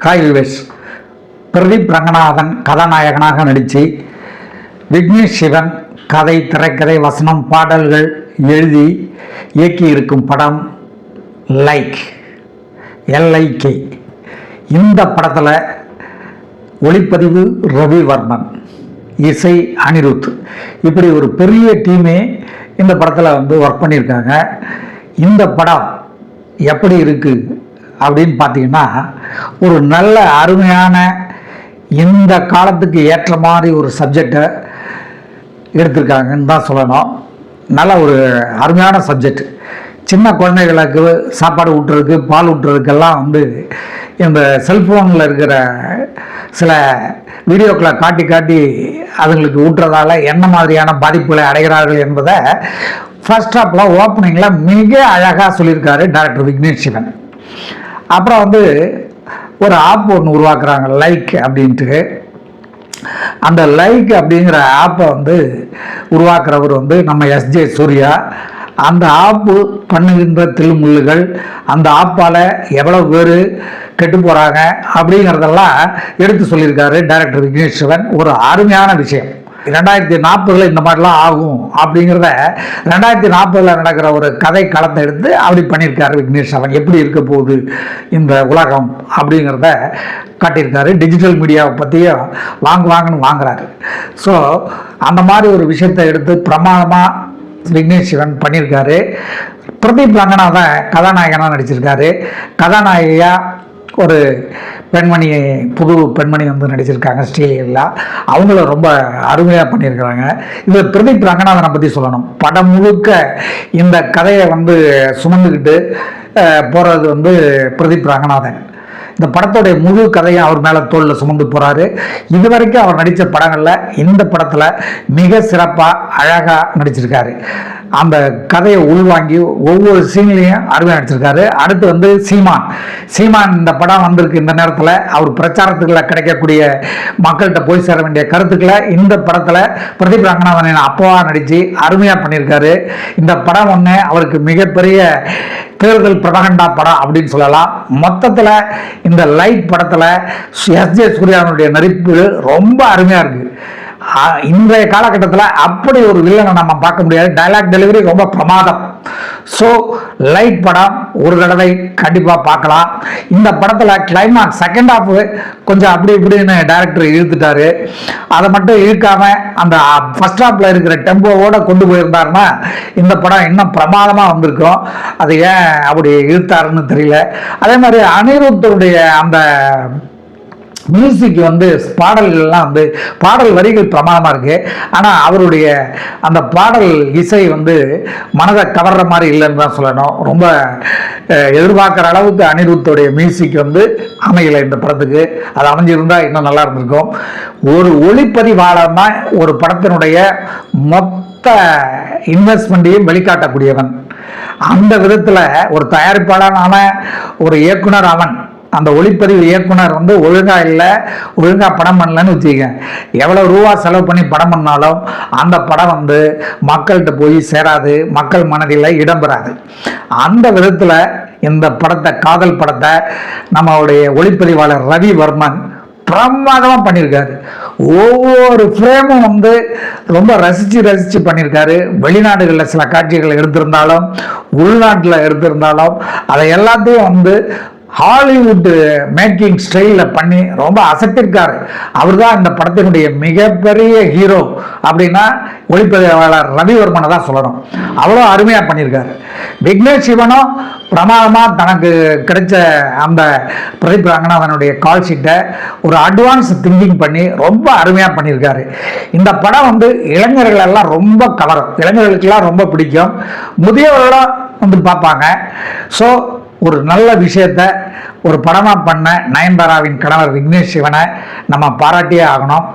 Hi விவேஷ். Pradeep Ranganathan கதாநாயகனாக நடித்து விக்னேஷ் சிவன் கதை, திரைக்கதை, வசனம், பாடல்கள் எழுதி இயக்கியிருக்கும் படம் லைக், LIK. இந்த படத்தில் ஒளிப்பதிவு ரவிவர்மன், இசை அனிருத், இப்படி ஒரு பெரிய டீமே இந்த படத்தில் ஒர்க் பண்ணியிருக்காங்க. இந்த படம் எப்படி இருக்குது அப்படின்னு பார்த்தீங்கன்னா, ஒரு நல்ல அருமையான இந்த காலத்துக்கு ஏற்ற மாதிரி ஒரு சப்ஜெக்டை எடுத்திருக்காங்கன்னு தான் சொல்லணும். நல்ல ஒரு அருமையான சப்ஜெக்ட். சின்ன குழந்தைகளுக்கு சாப்பாடு ஊட்டுறதுக்கு, பால் ஊட்டுறதுக்கெல்லாம் இந்த செல்ஃபோனில் இருக்கிற சில வீடியோக்களை காட்டி காட்டி அதுங்களுக்கு ஊட்டுறதால என்ன மாதிரியான பாதிப்புகளை அடைகிறார்கள் என்பதை ஃபர்ஸ்ட் ஹாஃபில் ஓப்பனிங்கில் மிக அழகாக சொல்லியிருக்காரு டைரக்டர் விக்னேஷ் சிவன். அப்புறம் ஒரு ஆப் ஒன்று உருவாக்குறாங்க, லைக் அப்படின்ட்டு. அந்த லைக் அப்படிங்கிற ஆப்பை உருவாக்குறவர் நம்ம SJ சூர்யா. அந்த ஆப்பு பண்ணுகின்ற தில்முள்ளுகள், அந்த ஆப்பால் எவ்வளோ பேர் கெட்டு போகிறாங்க அப்படிங்கிறதெல்லாம் எடுத்து சொல்லியிருக்காரு டைரக்டர் விக்னேஷ் சிவன். ஒரு அருமையான விஷயம். 2040 இந்த மாதிரிலாம் ஆகும் அப்படிங்கிறத 2040 நடக்கிற ஒரு கதை களத்தை எடுத்து அப்படி பண்ணியிருக்காரு விக்னேஷ் சிவன். எப்படி இருக்க போகுது இந்த உலகம் அப்படிங்கிறத காட்டியிருக்காரு. டிஜிட்டல் மீடியாவை பற்றியும் வாங்கணும்னு வாங்குறாரு. ஸோ அந்த மாதிரி ஒரு விஷயத்தை எடுத்து பிரமாதமாக விக்னேஷ் சிவன் பண்ணியிருக்காரு. பிரதீப் ரங்கநாதன் கதாநாயகனாக நடிச்சிருக்காரு. கதாநாயகியாக ஒரு பெண்மணி, புது பெண்மணி நடிச்சிருக்காங்க, ஸ்ரீலீலா. அவங்கள ரொம்ப அருமையாக பண்ணியிருக்கிறாங்க. இது பிரதீப் ரங்கநாதனை பற்றி சொல்லணும். படம் முழுக்க இந்த கதையை சுமந்துக்கிட்டு போகிறது பிரதீப் ரங்கநாதன். இந்த படத்தோடைய முழு கதையை அவர் மேலே தோளில் சுமந்து போகிறாரு. இதுவரைக்கும் அவர் நடித்த படங்களில் இந்த படத்தில் மிக சிறப்பாக அழகாக நடிச்சிருக்காரு. அந்த கதையை உள்வாங்கி ஒவ்வொரு சீன்லையும் அருமையாக நடிச்சிருக்காரு. அடுத்து சீமான் இந்த படம் வந்திருக்கு. இந்த நேரத்தில் அவர் பிரச்சாரத்துக்குள்ள கிடைக்கக்கூடிய மக்கள்கிட்ட போய் சேர வேண்டிய கருத்துக்களை இந்த படத்தில் பிரதீப் ரங்கநாதன் அப்பாவாக நடித்து அருமையாக பண்ணியிருக்காரு. இந்த படம் அவருக்கு மிகப்பெரிய தேர்தல் பிரபகண்டா படம் அப்படின்னு சொல்லலாம். மொத்தத்தில் இந்த லைட் படத்தில் SJ சூர்யாவுடைய நடிப்பு ரொம்ப அருமையாக இருக்குது. இன்றைய காலகட்டத்தில் அப்படி ஒரு வில்லனை நம்ம பார்க்க முடியாது. டைலாக் டெலிவரி ரொம்ப பிரமாதம். ஸோ லைட் படம் ஒரு தடவை கண்டிப்பாக பார்க்கலாம். இந்த படத்தில் கிளைமாக்ஸ் செகண்ட் ஹாஃப் கொஞ்சம் அப்படி இப்படின்னு டைரக்டர் இழுத்துட்டாரு. அதை மட்டும் இழுக்காமல் அந்த ஃபர்ஸ்ட் ஹாஃபில் இருக்கிற டெம்போவோட கொண்டு போயிருந்தாருன்னா இந்த படம் இன்னும் பிரமாதமாக வந்திருக்கும். அது ஏன் அப்படி இழுத்தாருன்னு தெரியல. அதே மாதிரி அனிருத்தருடைய அந்த மியூசிக் பாடல்கள்லாம் பாடல் வரிகள் பிரமாதமாக இருக்குது. ஆனால் அவருடைய அந்த பாடல் இசை மனதை கவர்ற மாதிரி இல்லைன்னு தான் சொல்லணும். ரொம்ப எதிர்பார்க்குற அளவுக்கு அனிருத்தோடைய மியூசிக் அமையலை இந்த படத்துக்கு. அது அமைஞ்சிருந்தால் இன்னும் நல்லா இருந்திருக்கும். ஒரு ஒளிப்பதிவாளர் தான் ஒரு படத்தினுடைய மொத்த இன்வெஸ்ட்மெண்ட்டையும் வெளிக்காட்டக்கூடியவன். அந்த விதத்தில் ஒரு தயாரிப்பாளனான ஒரு இயக்குனர் அவன், அந்த ஒளிப்பதிவு இயக்குனர் ஒழுங்காக இல்லை, ஒழுங்காக படம் பண்ணலன்னு வச்சுக்க, எவ்வளோ ரூபா செலவு பண்ணி படம் பண்ணாலும் அந்த படம் மக்கள்கிட்ட போய் சேராது, மக்கள் மனதில் இடம்பெறாது. அந்த விதத்தில் இந்த படத்தை, காதல் படத்தை நம்மளுடைய ஒளிப்பதிவாளர் ரவிவர்மன் பிரமாதமாக பண்ணியிருக்காரு. ஒவ்வொரு ஃப்ரேமும் ரொம்ப ரசித்து பண்ணியிருக்காரு. வெளிநாடுகளில் சில காட்சிகளை எடுத்திருந்தாலும், உள்நாட்டில் எடுத்திருந்தாலும், அதை எல்லாத்தையும் ஹாலிவுட் மேக்கிங் ஸ்டைலில் பண்ணி ரொம்ப அசத்திருக்காரு. அவர் தான் இந்த படத்தினுடைய மிகப்பெரிய ஹீரோ அப்படின்னா ஒளிப்பதிவாளர் ரவிவர்மனை தான் சொல்லணும். அவ்வளோ அருமையாக பண்ணியிருக்காரு. விக்னேஷ் சிவனும் பிரமாதமாக தனக்கு கிடைச்ச அந்த பிரதீப் ரங்கநாதனுடைய கால் ஷீட்டை ஒரு அட்வான்ஸ் திங்கிங் பண்ணி ரொம்ப அருமையாக பண்ணியிருக்காரு. இந்த படம் இளைஞர்களெல்லாம் ரொம்ப கவரும், இளைஞர்களுக்கெல்லாம் ரொம்ப பிடிக்கும், முதியவர்களும் பார்ப்பாங்க. ஸோ ஒரு நல்ல விஷயத்தை ஒரு படமாக பண்ண நயன்தாராவின் கணவர் விக்னேஷ் சிவனை நம்ம பாராட்டியே ஆகணும்.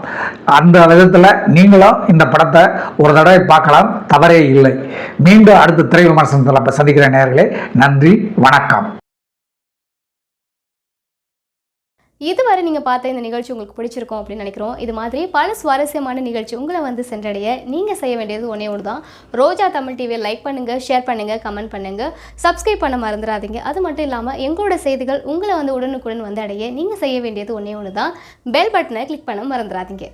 அந்த விதத்தில் நீங்களும் இந்த படத்தை ஒரு தடவை பார்க்கலாம், தவறே இல்லை. மீண்டும் அடுத்த திரை விமர்சனத்தில் சந்திக்கிற நேயர்களே, நன்றி, வணக்கம். இதுவரை நீங்கள் பார்த்த இந்த நிகழ்ச்சி உங்களுக்கு பிடிச்சிருக்கும் அப்படின்னு நினைக்கிறோம். இது மாதிரி பல சுவாரஸ்யமான நிகழ்ச்சி உங்களை வந்து சென்றடைய நீங்கள் செய்ய வேண்டியது ஒன்றே ஒன்று தான். ரோஜா தமிழ் டிவியை லைக் பண்ணுங்கள், ஷேர் பண்ணுங்கள், கமெண்ட் பண்ணுங்கள், சப்ஸ்கிரைப் பண்ண மறந்துடாதீங்க. அது மட்டும் இல்லாமல் எங்களோட செய்திகள் உங்களை வந்து உடனுக்குடன் வந்து அடைய நீங்கள் செய்ய வேண்டியது ஒன்றே ஒன்று தான். பெல் பட்டனை கிளிக் பண்ண மறந்துடாதீங்க.